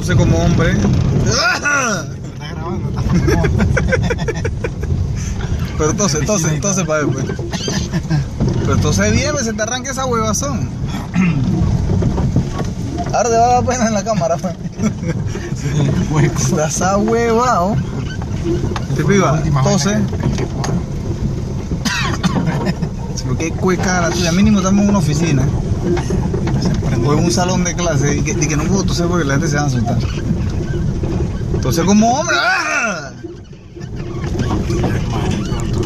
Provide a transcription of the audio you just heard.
tose como hombre. Está grabando, está grabando. Pero tose para ver, pues. Pero tose bien, pues, se te arranca esa huevazón. Ahora te va a dar pena en la cámara, pues. Estás ahuevado. Te piba, tose. Porque es cueca la tuya. Mínimo estamos en una oficina. O en un salón de clase. Y que no puedo toser porque la gente se va a asustar. Entonces como hombre.